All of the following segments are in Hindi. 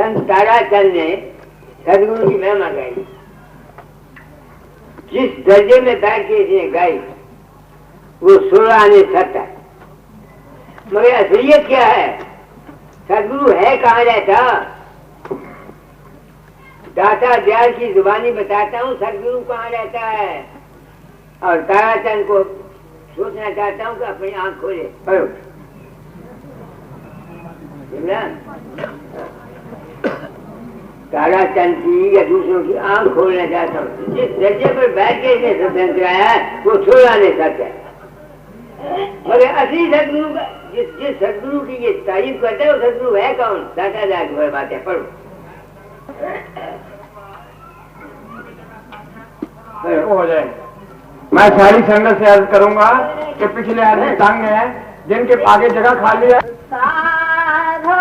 संत ताराचंद ने सदगुरु की महिमा गाई। जिस दर्जे में बैठ के इसने गाई वो 16 आने सत है। मगर असलियत क्या है? सदगुरु है कहाँ रहता? दाता दयाल की जुबानी बताता हूँ सदगुरु कहाँ रहता है। और ताराचंद को सोचना चाहता हूँ कि अपनी आंख खोले। पढ़ो ताराचंद की या दूसरों की आंख खोलना चाहता हूँ। जिस दर्जे पर बैठ के इसने सत्संग कराया है वो 16 आने सत है। मगर असली सदगुरु का जिस सदगुरु की ये तारीफ करता है वो सदगुरु है कौन? दाता दयाल की बात है। पढ़ो हो जाए। मैं सारी संगत से अर्ज करूंगा कि पिछले आदमी तंग है जिनके आगे जगह खाली है। साधो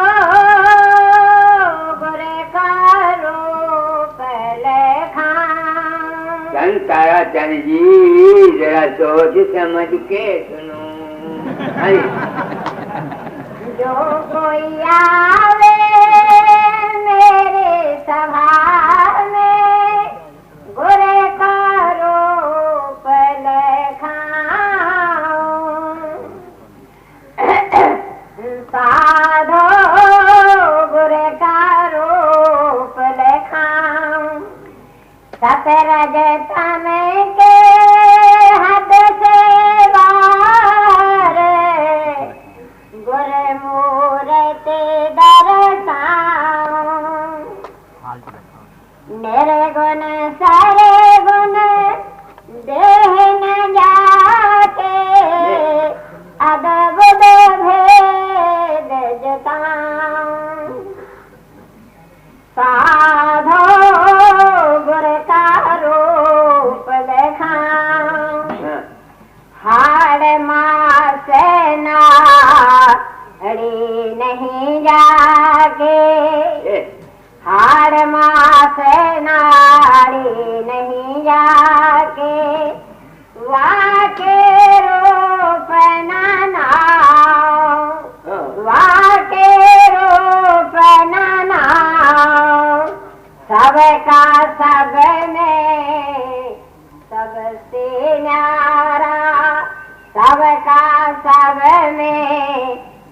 बुरे करो पहले खान। संत ताराचंद जी जरा सोच समझ के सुनो। जो कोई आवे मेरे सभा में बुरे करो पहले खाओ। साधो बुरे करो पहले खाओ। सतरज तन के हद से बार गुर मूरते दरसाओ। निर्गुण सारे गुण देह न जाके अद्भुत भेद जताऊं। साधो गुर का रूप दिखाऊं। हाड़ मास नाड़ी नहीं जाके हाड़ मास नाड़ी नहीं जाके वाके रूप नानाओ। वाके रूप नानाओ। सबका सब में सबसे न्यारा। सबका सब में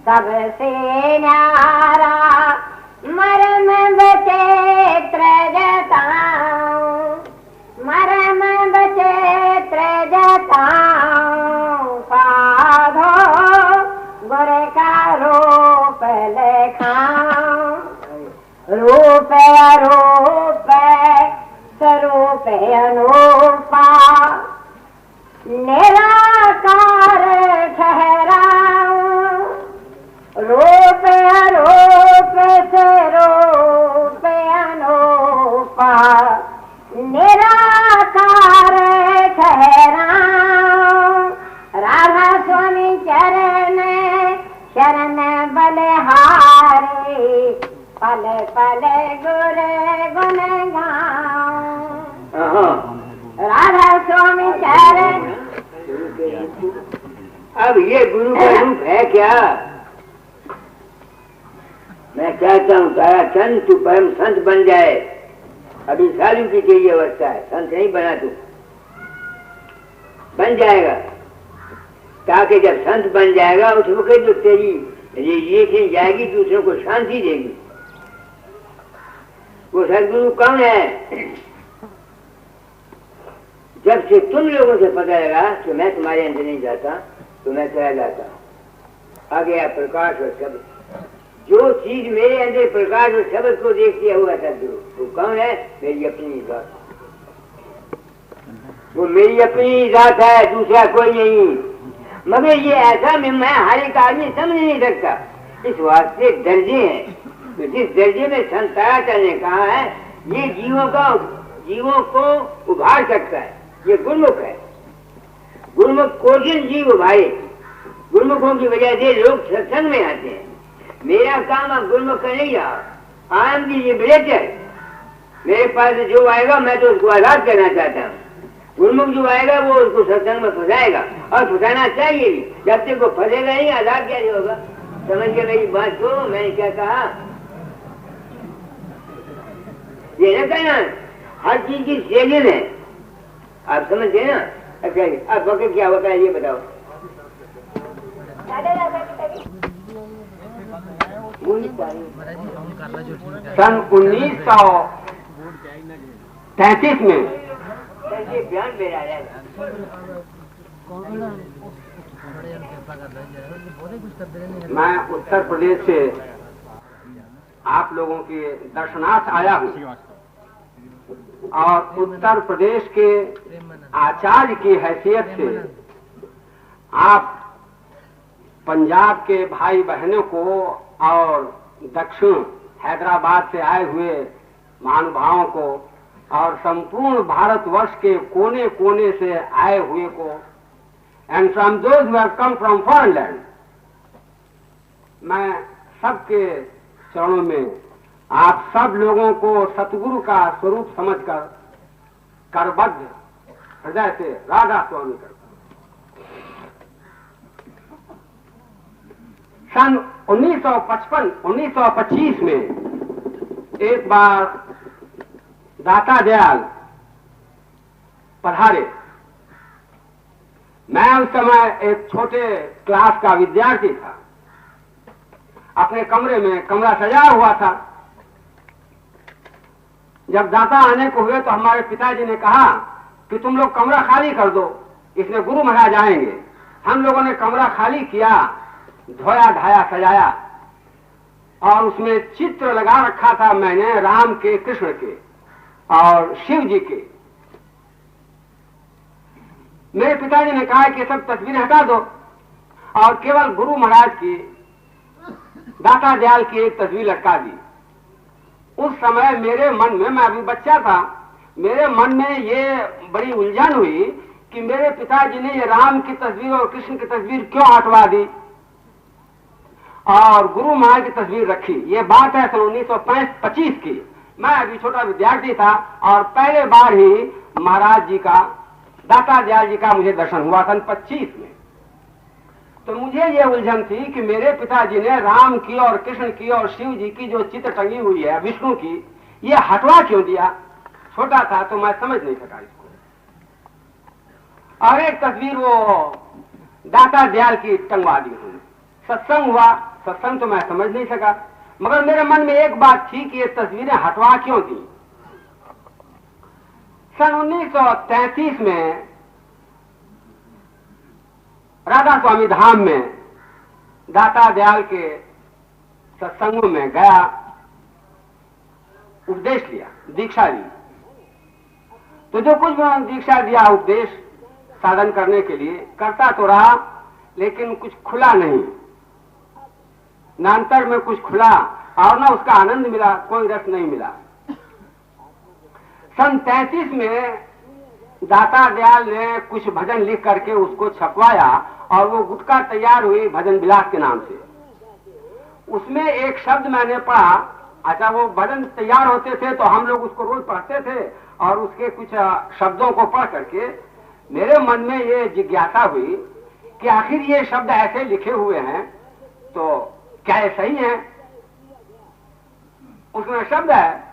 सबसे न्यारा। मरम बचे त्रजताऊं। मरम बचे त्रजताऊं। साधो गुर का रूप लेखाऊं। रूप अरूप स्वरूप अनूपा निराकार ठहराऊं। रूप अरूप स्वरूप अनूपा निराकार ठहराऊं। राधा स्वामी चरण शरण बलिहारी पल पल गुर गुण गाऊं। राधा स्वामी चरण। अब ये गुरु का रूप है क्या? मैं चाहता हूँ ताराचंद तू परम संत बन जाए। अभी सालू की तेरी अवस्था है, संत नहीं बना तू। बन जाएगा ताकि जब संत बन जाएगा उस वक्त जो तेरी ये जाएगी दूसरों को शांति देगी। वो सदगुरु कौन है? जब से तुम लोगों से पता लगा कि मैं तुम्हारे अंदर नहीं जाता तो मैं चला जाता। आ गया प्रकाश और शब्द। जो चीज मेरे अंदर प्रकाश और शब्द को देखती है हुआ सदगुरु वो कौन है? मेरी अपनी जात। वो मेरी अपनी जात है, दूसरा कोई नहीं। मगर ये ऐसा मैं हर एक आदमी समझ नहीं सकता। इस वास्ते दर्जे हैं। तो जिस दर्जे में संत ताराचंद ने कहा है ये जीवों को उभार सकता है, ये गुरुमुख है। गुरुमुख कोशिश जीव उभारे। गुरुमुखों की वजह से लोग सत्संग में आते हैं। मेरा काम अब गुरुमुख का नहीं रहा। I am the liberator. मेरे पास जो आएगा मैं तो उसको आजाद करना चाहता हूँ। गुरुमुख जो आएगा वो उसको सत्संग में फंसाएगा और फंसाना चाहिए भी। जब तक वो फंसेगा नहीं आजाद कैसे होगा? समझ के मेरी बात को मैंने क्या कहा? ये रहता है ना हर चीज की सीजन है, आप समझते हैं ना। अच्छा अब वक्त क्या होता है ये बताओ। सन 1933 में बयान मेरा है। मैं उत्तर प्रदेश से आप लोगों के दर्शनार्थ आया हूँ और उत्तर प्रदेश के आचार्य की हैसियत से आप पंजाब के भाई बहनों को और दक्षिण हैदराबाद से आए हुए महानुभावों को और संपूर्ण भारतवर्ष के कोने कोने से आए हुए को and from those who have come from foreign land, मैं सबके चरणों में आप सब लोगों को सतगुरु का स्वरूप समझकर करबद्ध हृदय से राधा स्वामी करता हूं। सन 1925 में एक बार दाता दयाल पधारे। मैं उस समय एक छोटे क्लास का विद्यार्थी था। अपने कमरे में कमरा सजा हुआ था। जब दाता आने को हुए तो हमारे पिताजी ने कहा कि तुम लोग कमरा खाली कर दो, इसमें गुरु महाराज आएंगे। हम लोगों ने कमरा खाली किया, धोया ढाया सजाया और उसमें चित्र लगा रखा था मैंने राम के, कृष्ण के और शिव जी के। मेरे पिताजी ने कहा कि सब तस्वीरें हटा दो और केवल गुरु महाराज की, दाता दयाल की एक तस्वीर लटका दी। उस समय मेरे मन में, मैं अभी बच्चा था, मेरे मन में ये बड़ी उलझन हुई कि मेरे पिताजी ने ये राम की तस्वीर और कृष्ण की तस्वीर क्यों हटवा दी और गुरु महाराज की तस्वीर रखी। ये बात है सन 1925 की। मैं अभी छोटा विद्यार्थी था और पहले बार ही महाराज जी का, दाता दयाल जी का मुझे दर्शन हुआ सन 25 में। तो मुझे ये उलझन थी कि मेरे पिताजी ने राम की और कृष्ण की और शिव जी की जो चित्र टंगी हुई है विष्णु की, ये हटवा क्यों दिया। छोटा था तो मैं समझ नहीं सका इसको। और एक तस्वीर वो दाता दयाल की टंगवा दी उन्होंने। सत्संग हुआ, सत्संग तो मैं समझ नहीं सका, मगर मेरे मन में एक बात थी कि ये तस्वीरें हटवा क्यों दी। सन 1933 में राधा स्वामी धाम में दाता दयाल के सत्संगों में गया, उपदेश लिया, दीक्षा ली। तो जो कुछ भी दीक्षा दिया, उपदेश साधन करने के लिए करता तो रहा, लेकिन कुछ खुला नहीं, न अंतर में कुछ खुला और न उसका आनंद मिला, कोई रस नहीं मिला। सन 33 में दाता दयाल ने कुछ भजन लिख करके उसको छपवाया और वो गुटका तैयार हुई भजन विलास के नाम से। उसमें एक शब्द मैंने पढ़ा। अच्छा, वो भजन तैयार होते थे तो हम लोग उसको रोज पढ़ते थे और उसके कुछ शब्दों को पढ़ करके मेरे मन में ये जिज्ञासा हुई कि आखिर ये शब्द ऐसे लिखे हुए हैं तो क्या ये सही है। उसमें शब्द है,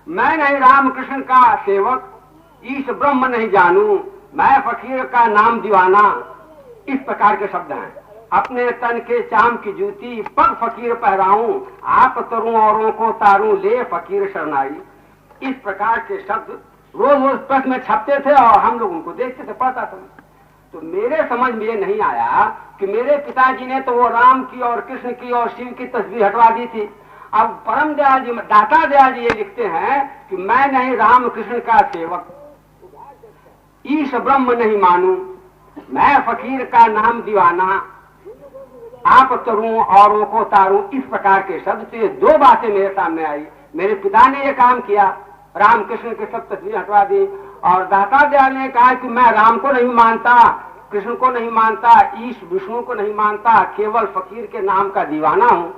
मैं नहीं राम कृष्ण का सेवक, ईश ब्रह्म नहीं जानू, मैं फकीर का नाम दीवाना। इस प्रकार के शब्द हैं। अपने तन के चाम की जूती पग फकीर पहराऊं, आप तरूं औरों को तारूं, ले फकीर शरणाई। इस प्रकार के शब्द रोज रोज प्रेस में छपते थे और हम लोग उनको देखते थे, पढ़ता था। तो मेरे समझ में ये नहीं आया कि मेरे पिताजी ने तो वो राम की और कृष्ण की और शिव की तस्वीर हटवा दी थी। अब परम दयाल जी, दाता दयाल जी ये लिखते हैं कि मैं नहीं राम कृष्ण का सेवक, ईश ब्रह्म नहीं मानू, मैं फकीर का नाम दीवाना, आप तरूं औरों को तारूं। इस प्रकार के शब्द से दो बातें मेरे सामने आई। मेरे पिता ने ये काम किया, राम कृष्ण की सब तस्वीर हटवा दी, और दाता दयाल ने कहा कि मैं राम को नहीं मानता, कृष्ण को नहीं मानता, ईश विष्णु को नहीं मानता, केवल फकीर के नाम का दीवाना हूं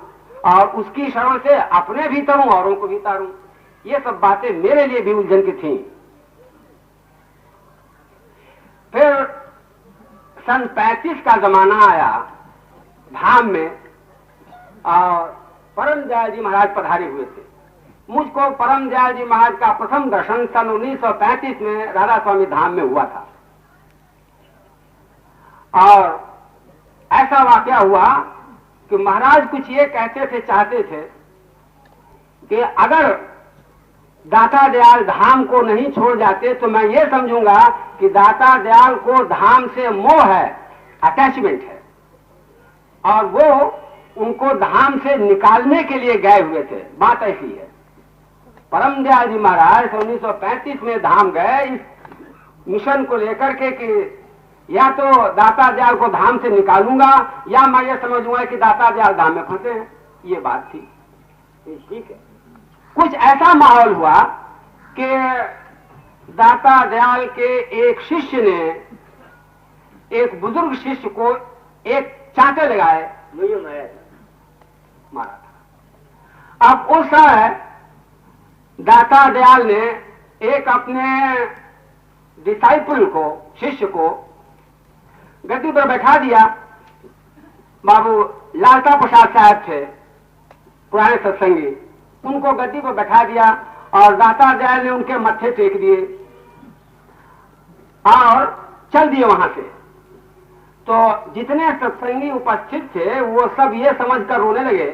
और उसकी शरण से अपने भी तरूं औरों को भी तारूं। ये सब बातें मेरे लिए भी उलझन की थी। फिर सन 35 का जमाना आया धाम में और परम दयाल जी महाराज पधारे हुए थे। मुझको परम दयाल जी महाराज का प्रथम दर्शन सन 1935 में राधा स्वामी धाम में हुआ था। और ऐसा वाकया हुआ कि महाराज कुछ ये कहते थे, चाहते थे कि अगर दाता दयाल धाम को नहीं छोड़ जाते तो मैं ये समझूंगा कि दाता दयाल को धाम से मोह है, अटैचमेंट है, और वो उनको धाम से निकालने के लिए गए हुए थे। बात ऐसी है। परम दयाल जी महाराज 1935 में धाम गए इस मिशन को लेकर के कि या तो दाता दयाल को धाम से निकालूंगा या मैं ये समझूंगा कि दाता दयाल धाम में फंसे हैं। ये बात थी। ठीक है। कुछ ऐसा माहौल हुआ कि दाता दयाल के एक शिष्य ने एक बुजुर्ग शिष्य को एक चांटे लगाए, मुझे मारा था। अब उस समय दाता दयाल ने एक अपने डिसाइपल को, शिष्य को गद्दी पर बैठा दिया। बाबू लालता प्रसाद साहब थे, पुराने सत्संगी, उनको गद्दी पर बैठा दिया और दाता दयाल ने उनके मत्थे टेक दिए और चल दिए वहां से। तो जितने सत्संगी उपस्थित थे वो सब ये समझकर रोने लगे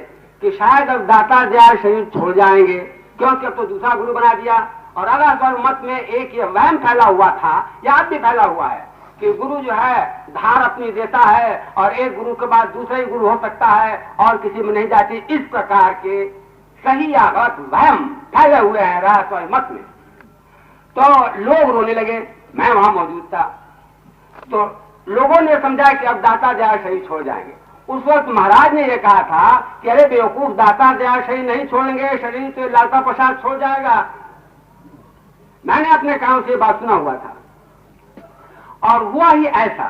कि शायद अब दाता दयाल शरीर छोड़ जाएंगे, क्योंकि अब तो दूसरा गुरु बना दिया। और अलग मत में एक ये वहम फैला हुआ था, या अब भी फैला हुआ है, कि गुरु जो है धार अपनी देता है और एक गुरु के बाद दूसरा ही गुरु हो सकता है और किसी में नहीं जाती। इस प्रकार के सही या गलत वहम फैले हुए हैं रहस्य मत में। तो लोग रोने लगे, मैं वहां मौजूद था। तो लोगों ने समझा कि अब दाता दयाल शरीर छोड़ जाएंगे। उस वक्त महाराज ने यह कहा था कि अरे बेवकूफ, दाता दयाल शरीर नहीं छोड़ेंगे, शरीर तो लालता प्रसाद छोड़ जाएगा। मैंने अपने कानों से बात सुना हुआ था और हुआ ही ऐसा।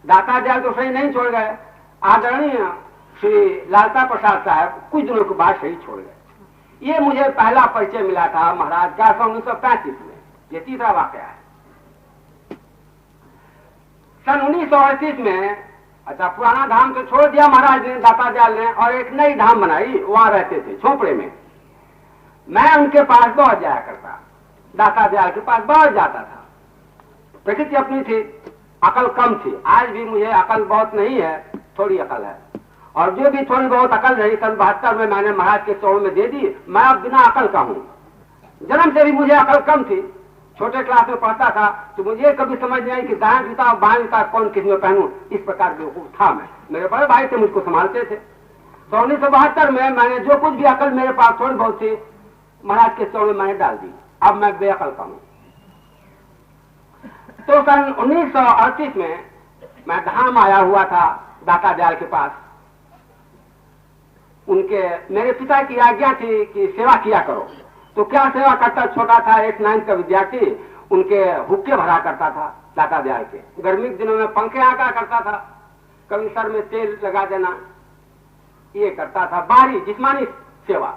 दाता दयाल तो शरीर नहीं छोड़ गए, आदरणीय श्री लालता प्रसाद साहब कुछ दिनों के बाद शरीर छोड़ गए। ये मुझे पहला परिचय मिला था महाराज का 1935 में। ये तीसरा वाकया है। सन 1938 में अच्छा पुराना धाम तो छोड़ दिया महाराज ने, दाता दयाल ने, और एक नई धाम बनाई। वहां रहते थे झोपड़े में। मैं उनके पास बहुत जाया करता, दाता दयाल के पास बहुत जाता था। प्रकृति अपनी थी, अकल कम थी। आज भी मुझे अकल बहुत नहीं है, थोड़ी अकल है, और जो भी थोड़ी बहुत अकल रही सन 72 में मैंने महाराज के चौड़ में दे दी। मैं अब बिना अकल का हूं। जन्म से भी मुझे अकल कम थी। छोटे क्लास में पढ़ता था तो मुझे कभी समझ नहीं आई कि दाएं जूता और बाएं जूता कौन किस में पहनूं। इस प्रकार बेवकूफ था मैं। मेरे बड़े भाई थे, मुझको संभालते थे। तो 1972 में मैंने जो कुछ भी अकल मेरे पास थोड़ी बहुत थी महाराज के चौड़ में मैंने डाल दी। अब मैं बेअकल का हूं। तो सन 1938 में मैं धाम आया हुआ था दाता दयाल के पास। उनके मेरे पिता की आज्ञा थी कि सेवा किया करो। तो क्या सेवा करता, छोटा था, 8th 9th का विद्यार्थी, उनके हुक्के भरा करता था दाता दयाल के। गर्मी के दिनों में पंखे आका करता था, कभी सर में तेल लगा देना, ये करता था। बाहरी जिस्मानी सेवा।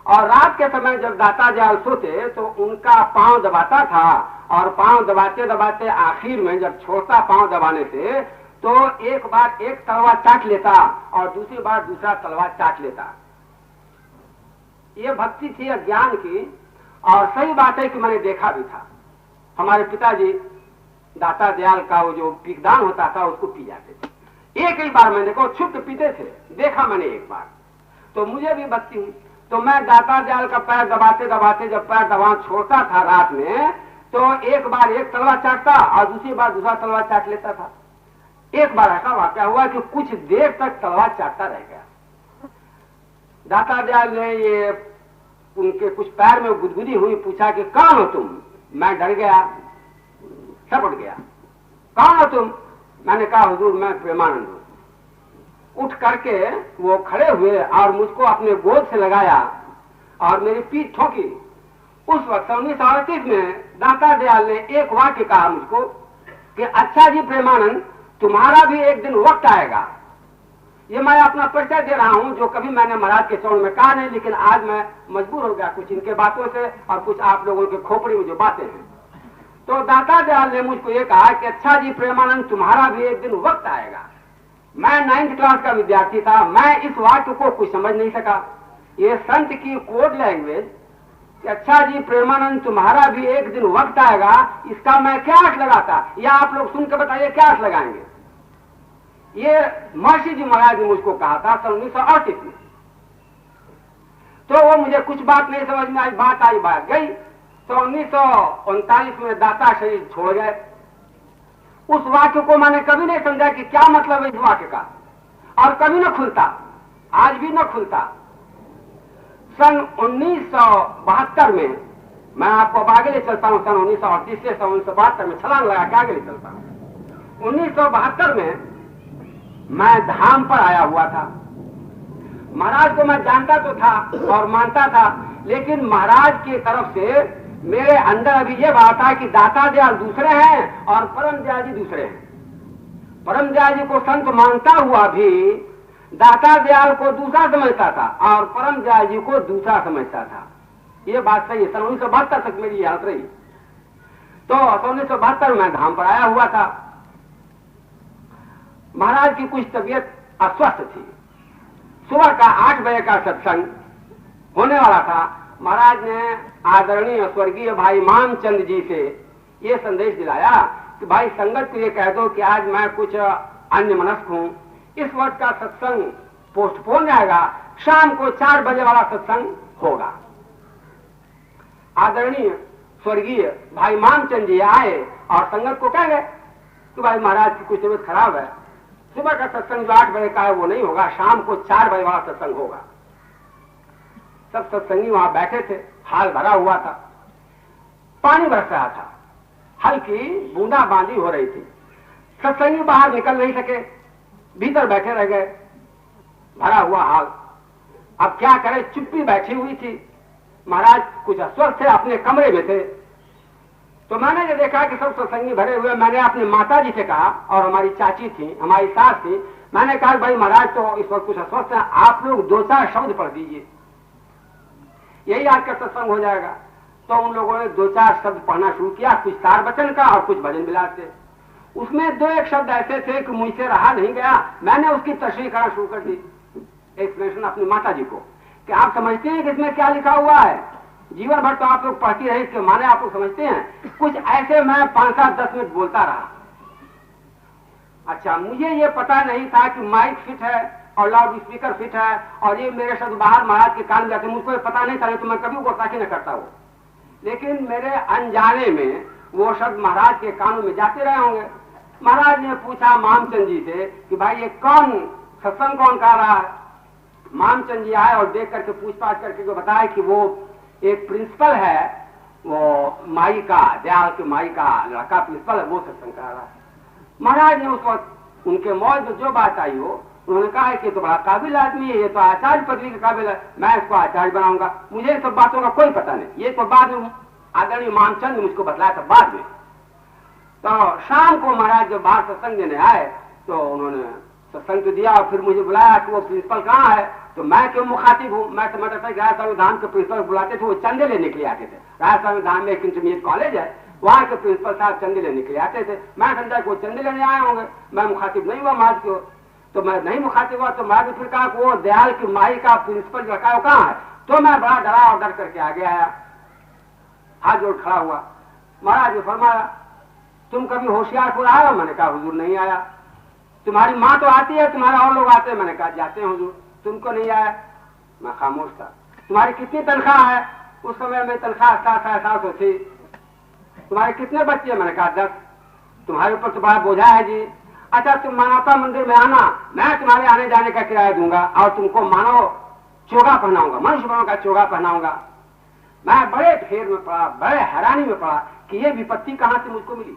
और रात के समय जब दाता दयाल सोते तो उनका पांव दबाता था, और पांव दबाते दबाते आखिर में जब छोड़ता पांव दबाने से तो एक बार एक तलवा चाट लेता और दूसरी बार दूसरा तलवा चाट लेता। ये भक्ति थी अज्ञान की। और सही बात है कि मैंने देखा भी था। हमारे पिताजी दाता दयाल का वो जो पिकदान होता था उसको पी जाते थे। एक ही बार मैंने को छुप पीते थे, देखा मैंने एक बार। तो मुझे भी भक्ति हुई। तो मैं दाता दयाल का पैर दबाते दबाते जब पैर दबा छोड़ता था रात में, तो एक बार एक तलवा चाटता और दूसरी बार दूसरा तलवा चाट लेता था। एक बार ऐसा वाकया हुआ कि कुछ देर तक तलवा चाटता रह गया। दाता दयाल ने ये उनके कुछ पैर में गुदगुदी हुई, पूछा कि कौन हो तुम? मैं डर गया, सपट गया। कौन हो तुम? मैंने कहा हुजूर मैं प्रेमानंद हूं। उठ करके वो खड़े हुए और मुझको अपने गोद से लगाया और मेरी पीठ ठोकी। उस वक्त 1938 में दाता दयाल ने एक वाक्य कहा मुझको कि अच्छा जी प्रेमानंद, तुम्हारा भी एक दिन वक्त आएगा। ये मैं अपना परिचय दे रहा हूं जो कभी मैंने महाराज के चौड़ में कहा नहीं, लेकिन आज मैं मजबूर हो गया कुछ इनके बातों से और कुछ आप लोगों के खोपड़ी में जो बातें हैं। तो दाता दयाल ने मुझको ये कहा कि अच्छा जी प्रेमानंद, तुम्हारा भी एक दिन वक्त आएगा। मैं 9th क्लास का विद्यार्थी था। मैं इस वाक्य को कुछ समझ नहीं सका। ये संत की कोड लैंग्वेज कि अच्छा जी प्रेमानंद तुम्हारा भी एक दिन वक्त आएगा, इसका मैं क्या अर्थ लगाता, या आप लोग सुन के बताइए क्या अर्थ लगाएंगे। ये महर्षि जी महाराज ने मुझको कहा था सन 1938 में। तो वो मुझे कुछ बात नहीं समझ में आई, बात आई बात गई। तो 1939 में दाता शरीर छोड़ गए। उस वाक्य को मैंने कभी नहीं समझा कि क्या मतलब है इस वाक्य का, और कभी न खुलता, आज भी न खुलता। सन 1972 में, मैं आपको आगे ले चलता हूं, सन 1938 से सन 1972 में छलांग लगा के आगे ले चलता हूं। 1972 में मैं धाम पर आया हुआ था। महाराज को मैं जानता तो था और मानता था, लेकिन महाराज की तरफ से मेरे अंदर अभी ये बात था कि दाता दयाल दूसरे हैं और परम दयाल जी दूसरे हैं। परम दयाल जी को संत मानता हुआ भी दाता दयाल को दूसरा समझता था और परम दयाल जी को दूसरा समझता था। ये बात सही है। सन 1972 तक मेरी याद रही। तो 1972 में धाम पर आया हुआ था। महाराज की कुछ तबीयत अस्वस्थ थी। सुबह का 8 बजे का सत्संग होने वाला था। महाराज ने आदरणीय स्वर्गीय भाई मानचंद जी से ये संदेश दिलाया कि भाई संगत को ये कह दो कि आज मैं कुछ अन्य मनस्क हूं, इस वर्ष का सत्संग पोस्टपोन जाएगा, शाम को 4 बजे वाला सत्संग होगा। आदरणीय स्वर्गीय भाई मानचंद जी आए और संगत को कह गए कि भाई महाराज की कुछ तबीयत खराब है, सुबह का सत्संग जो 8 बजे का है वो नहीं होगा, शाम को 4 बजे वाला सत्संग होगा। सब सत्संगी वहां बैठे थे, हाल भरा हुआ था, पानी बरस रहा था, हल्की बूंदाबांदी हो रही थी। सत्संगी बाहर निकल नहीं सके, भीतर बैठे रह गए, भरा हुआ हाल। अब क्या करें, चुप्पी बैठी हुई थी। महाराज कुछ अस्वस्थ थे, अपने कमरे में थे। तो मैंने जो देखा कि सब सत्संगी भरे हुए, मैंने अपने माता जी से कहा, और हमारी चाची थी, हमारी सास थी, मैंने कहा भाई महाराज तो इस वक्त कुछ अस्वस्थ है, आप लोग 2-4 शब्द पढ़ दीजिए, यही आज का सत्संग हो जाएगा। तो उन लोगों ने 2-4 शब्द पढ़ना शुरू किया, कुछ तार वचन का और कुछ भजन विलास से। उसमें 2-1 शब्द ऐसे थे कि मुझसे रहा नहीं गया, मैंने उसकी तशरीह करना शुरू कर दी, एक्सप्लेनेशन अपनी माता जी को, कि आप समझते हैं कि इसमें क्या लिखा हुआ है, जीवन भर तो आप लोग पढ़ती रही, इसके माने आप लोग समझते हैं। कुछ ऐसे मैं 5-7-10 मिनट बोलता रहा। अच्छा, मुझे ये पता नहीं था कि माइक फिट है और लाउड स्पीकर फिट है और ये मेरे शब्द बाहर महाराज के कान में जाते, मुझको पता नहीं था, तो मैं कभी गुस्ताखी न करता हूं। लेकिन मेरे अनजाने में वो शब्द महाराज के कानों में जाते रहे होंगे। महाराज ने पूछा मामचंद जी से कि भाई ये कौन सत्संग कौन कर रहा है। मामचंद जी आए और देख करके पूछताछ करके को बताया कि वो एक प्रिंसिपल है, वो माई का, दयाल के माई का लड़का प्रिंसिपल है, वो सत्संग कर रहा है। महाराज ने उस वक्त उनके मौज में जो बात आई हो, उन्होंने कहा है कि तो बड़ा काबिल आदमी है, ये तो आचार्य पदवी के काबिल है, मैं इसको आचार्य बनाऊंगा। मुझे सब बातों का कोई पता नहीं, ये तो बाद में आदरणीय मामचंद ने मुझको बतलाया था बाद में। तो शाम को महाराज जब बाहर सत्संग देने आए तो उन्होंने सत्संग तो दिया और फिर मुझे बुलाया कि वो प्रिंसिपल कहाँ है। तो मैं क्यों मुखातिब हूँ, मैं समझता था राजस्वामी धाम के प्रिंसिपल बुलाते थे, वो चंदे लेने के लिए आते थे। राजस्वामी धाम में एक इंटरमीडिएट कॉलेज है, वहां के प्रिंसिपल साहब चंदे लेने के लिए आते थे। मैं समझा कि वो चंदे लेने आए होंगे, मैं मुखातिब नहीं हुआ महाराज को। तो मैं नहीं मुखातिब हुआ तो महाराज ने फिर कहा कि वो दयाल की माई का प्रिंसिपल रखा कहाँ है। तो मैं बड़ा डरा और डर करके आगे आया, हाथ जोड़ खड़ा हुआ। महाराज ने फरमाया तुम कभी होशियारपुर आए हो? मैंने कहा हुजूर नहीं आया। तुम्हारी माँ तो आती है, तुम्हारे और लोग आते हैं? मैंने कहा जाते हैं हुजूर। तुमको नहीं आया? मैं खामोश था। तुम्हारी कितनी तनख्वाह है? उस समय में तनख्वाह 700 थी। तुम्हारे कितने बच्चे? मैंने कहा 10। तुम्हारे ऊपर तो बड़ा बोझा है जी। अच्छा तुम मानवता मंदिर में आना, मैं तुम्हारे आने जाने का किराया दूंगा और तुमको मानव चोगा पहनाऊंगा, मनुष्य बनों का चोगा पहनाऊंगा। मैं बड़े फेर में पड़ा, बड़े हैरानी में पड़ा कि ये विपत्ति कहां से मुझको मिली।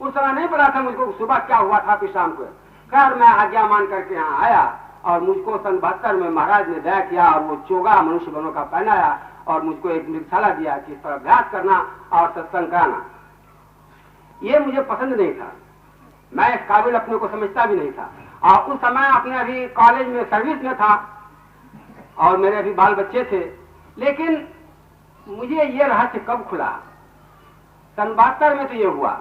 उस समय नहीं पता था मुझको सुबह क्या हुआ था फिर शाम को। खैर मैं आज्ञा मान करके यहाँ आया और मुझको सन 72 में महाराज ने दया किया और वो चोगा मनुष्य बनों का पहनाया और मुझको एक मृगशाला दिया कि इस पर अभ्यास करना और सत्संग कराना। ये मुझे पसंद नहीं था, मैं इस काबिल अपने को समझता भी नहीं था। और उस समय अपने अभी कॉलेज में सर्विस में था और मेरे अभी बाल बच्चे थे। लेकिन मुझे ये रहस्य कब खुला? सन 72 में तो ये हुआ।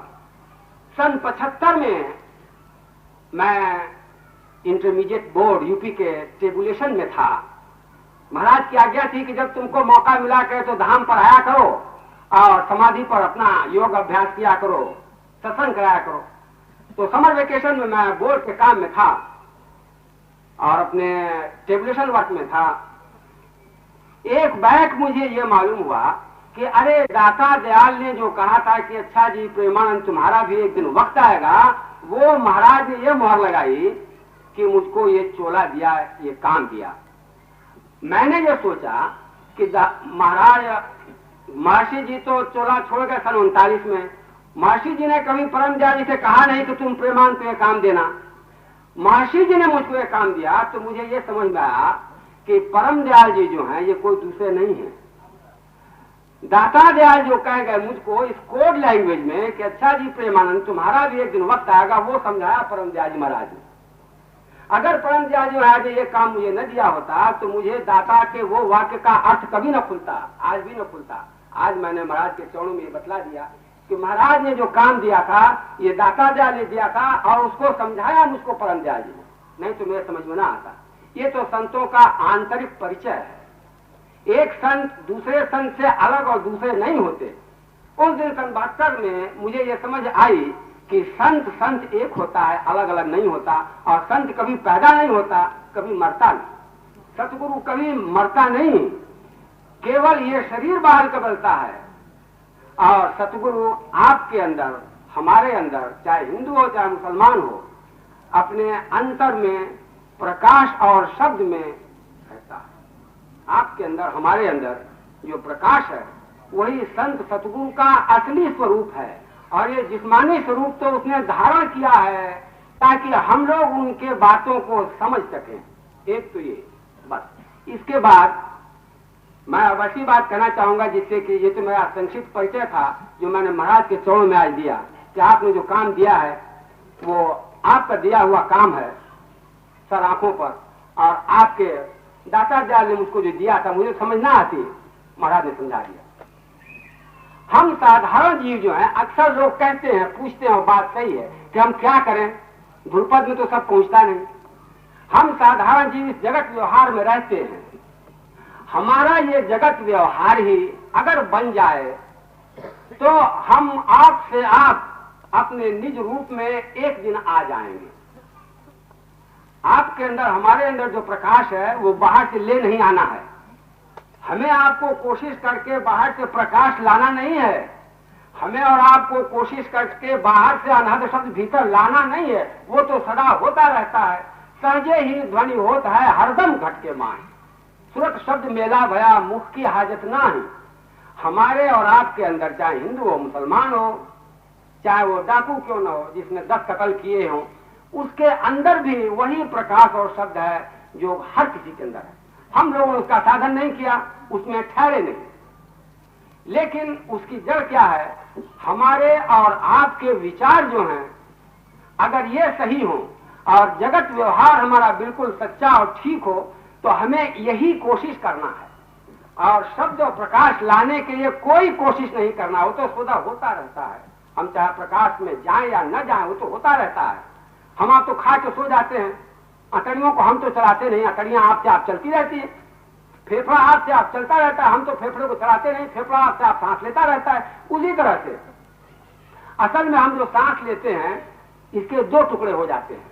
सन 75 में मैं इंटरमीडिएट बोर्ड यूपी के टेबुलेशन में था महाराज की आज्ञा थी कि जब तुमको मौका मिला करे तो धाम पर आया करो और समाधि पर अपना योग अभ्यास किया करो, सत्संग कराया करो। तो समर वेकेशन में मैं बोर्ड के काम में था और अपने टेबलेशन वर्क में था। एक बैक मुझे ये मालूम हुआ कि अरे दाता दयाल ने जो कहा था कि अच्छा जी प्रेमानंद तुम्हारा भी एक दिन वक्त आएगा, वो महाराज ने ये मोहर लगाई कि मुझको ये चोला दिया, ये काम दिया। मैंने ये सोचा कि महाराज महर्षि जी तो चोला छोड़ गए सन 39 में। महर्षि जी ने कभी परम दयाल जी से कहा नहीं कि तुम प्रेमानंद को ये काम देना। महर्षि जी ने मुझको ये काम दिया तो मुझे ये समझ में आया कि परम दयाल जी जो हैं ये कोई दूसरे नहीं है। दाता दयाल जो कह गए मुझको इस कोड लैंग्वेज में कि अच्छा जी प्रेमानंद तुम्हारा भी एक दिन वक्त आएगा, वो समझाया परम दयाल जी महाराज ने। अगर परम दयाल जी महाराज ने ये काम मुझे न दिया होता तो मुझे दाता के वो वाक्य का अर्थ कभी न खुलता, आज भी न खुलता। आज मैंने महाराज के चरणों में ये बतला दिया कि महाराज ने जो काम दिया था ये दाता दयाल ने दिया था और उसको समझाया मुझको परम दयाल जी ने, नहीं तो मेरे समझ में ना आता। ये तो संतों का आंतरिक परिचय है। एक संत दूसरे संत से अलग और दूसरे नहीं होते। उस दिन संवात्सर में मुझे ये समझ आई कि संत संत एक होता है, अलग अलग नहीं होता। और संत कभी पैदा नहीं होता, कभी मरता नहीं। सतगुरु कभी मरता नहीं, केवल ये शरीर बाहर कबलता है। और सतगुरु आपके अंदर, हमारे अंदर, चाहे हिंदू हो चाहे मुसलमान हो, अपने अंतर में प्रकाश और शब्द में रहता है। आपके अंदर, हमारे अंदर जो प्रकाश है वही संत सतगुरु का असली स्वरूप है। और ये जिस्मानी स्वरूप तो उसने धारण किया है ताकि हम लोग उनके बातों को समझ सकें। एक तो ये बस। इसके बाद मैं अवश्य बात कहना चाहूंगा जिससे कि ये तो मेरा संक्षिप्त परिचय था जो मैंने महाराज के चरणों में आज दिया कि आपने जो काम दिया है वो आपका दिया हुआ काम है सर आंखों पर। और आपके दाता दयाल ने मुझको जो दिया था मुझे समझ ना आती, महाराज ने समझा दिया। हम साधारण जीव जो हैं, अक्सर लोग कहते हैं, पूछते हैं, और बात सही है कि हम क्या करें, ध्रुपद में तो सब पहुंचता नहीं। हम साधारण जीव इस जगत व्यवहार में रहते हैं। हमारा ये जगत व्यवहार ही अगर बन जाए तो हम आप से आप अपने निज रूप में एक दिन आ जाएंगे। आपके अंदर, हमारे अंदर जो प्रकाश है वो बाहर से ले नहीं आना है। हमें आपको कोशिश करके बाहर से प्रकाश लाना नहीं है। हमें और आपको कोशिश करके बाहर से अनहद शब्द भीतर लाना नहीं है। वो तो सदा होता रहता है। सहजे ही ध्वनि होता है हरदम घट के मान। सुरत शब्द मेला भया मुख की हाजत ना ही। हमारे और आपके अंदर, चाहे हिंदू हो मुसलमान हो, चाहे वो डाकू क्यों ना हो जिसने 10 कत्ल किए हों, उसके अंदर भी वही प्रकाश और शब्द है जो हर किसी के अंदर है। हम लोगों ने उसका साधन नहीं किया, उसमें ठहरे नहीं। लेकिन उसकी जड़ क्या है? हमारे और आपके विचार जो हैं, अगर ये सही हो और जगत व्यवहार हमारा बिल्कुल सच्चा और ठीक हो तो हमें यही कोशिश करना है। और शब्द और प्रकाश लाने के लिए कोई कोशिश नहीं करना, वो तो सदा होता रहता है। हम चाहे प्रकाश में जाएं या न जाएं, वो तो होता रहता है। हम आप तो खा के सो जाते हैं, अटड़ियों को हम तो चलाते नहीं, अटड़ियां आपसे आप चलती रहती है। फेफड़ा आपसे आप चलता रहता है, हम तो फेफड़े को चलाते नहीं, फेफड़ा आपसे आप सांस लेता रहता है। उसी तरह से असल में हम जो सांस लेते हैं इसके 2 टुकड़े हो जाते हैं।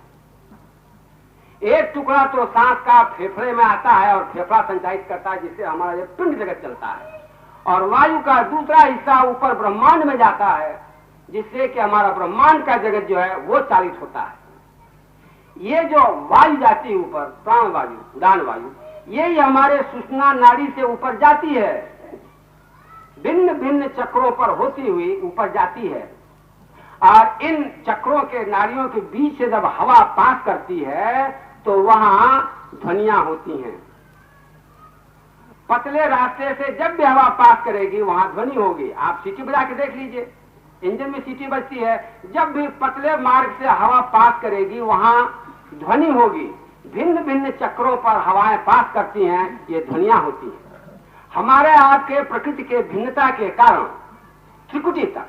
एक टुकड़ा तो सांस का फेफड़े में आता है और फेफड़ा संचालित करता है जिससे हमारा ये पिंड जगत चलता है। और वायु का दूसरा हिस्सा ऊपर ब्रह्मांड में जाता है जिससे कि हमारा ब्रह्मांड का जगत जो है वो चालित होता है। ये जो वायु जाती है ऊपर, प्राण वायु, उड़ान वायु, यही हमारे सुषुम्ना नाड़ी से ऊपर जाती है, भिन्न भिन्न चक्रों पर होती हुई ऊपर जाती है। और इन चक्रों के नाड़ियों के बीच से जब हवा पास करती है तो वहां ध्वनियां होती हैं। पतले रास्ते से जब भी हवा पास करेगी वहां ध्वनि होगी। आप सीटी बजा के देख लीजिए, इंजन में सीटी बजती है। जब भी पतले मार्ग से हवा पास करेगी वहां ध्वनि होगी। भिन्न भिन्न चक्रों पर हवाएं पास करती हैं, ये ध्वनियां होती हैं। हमारे आपके प्रकृति के भिन्नता के कारण त्रिकुटी तक,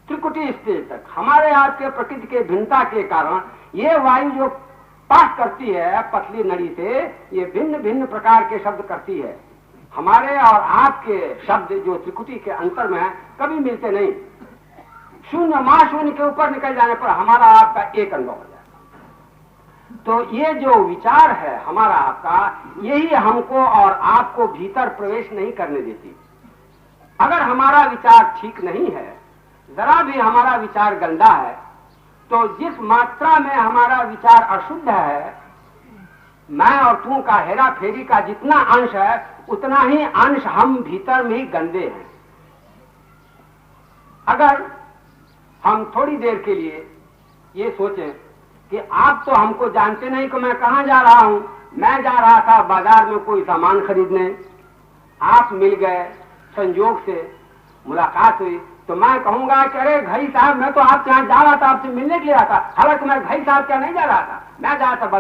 त्रिकुटी स्टेज तक, हमारे आपके प्रकृति के भिन्नता के कारण ये वायु जो पास करती है पतली नड़ी से, ये भिन्न भिन्न प्रकार के शब्द करती है। हमारे और आपके शब्द जो त्रिकुटी के अंतर में है कभी मिलते नहीं। शून्य मां शून्य के ऊपर निकल जाने पर हमारा आपका एक अनुभव हो जाए। तो ये जो विचार है हमारा आपका, यही हमको और आपको भीतर प्रवेश नहीं करने देती। अगर हमारा विचार ठीक नहीं है, जरा भी हमारा विचार गंदा है, तो जिस मात्रा में हमारा विचार अशुद्ध है, मैं और तू का हेरा फेरी का जितना अंश है उतना ही अंश हम भीतर में ही गंदे हैं। अगर हम थोड़ी देर के लिए ये सोचें कि आप तो हमको जानते नहीं कि मैं कहां जा रहा हूं, मैं जा रहा था बाजार में कोई सामान खरीदने, आप मिल गए, संयोग से मुलाकात हुई, तो मैं कहूंगा कि अरे घई साहब मैं तो आपके यहाँ जा रहा था, आपसे मिलने के लिए आता, हालांकि मैं घई साहब क्या नहीं जा रहा था, मैं जा रहा था बाजार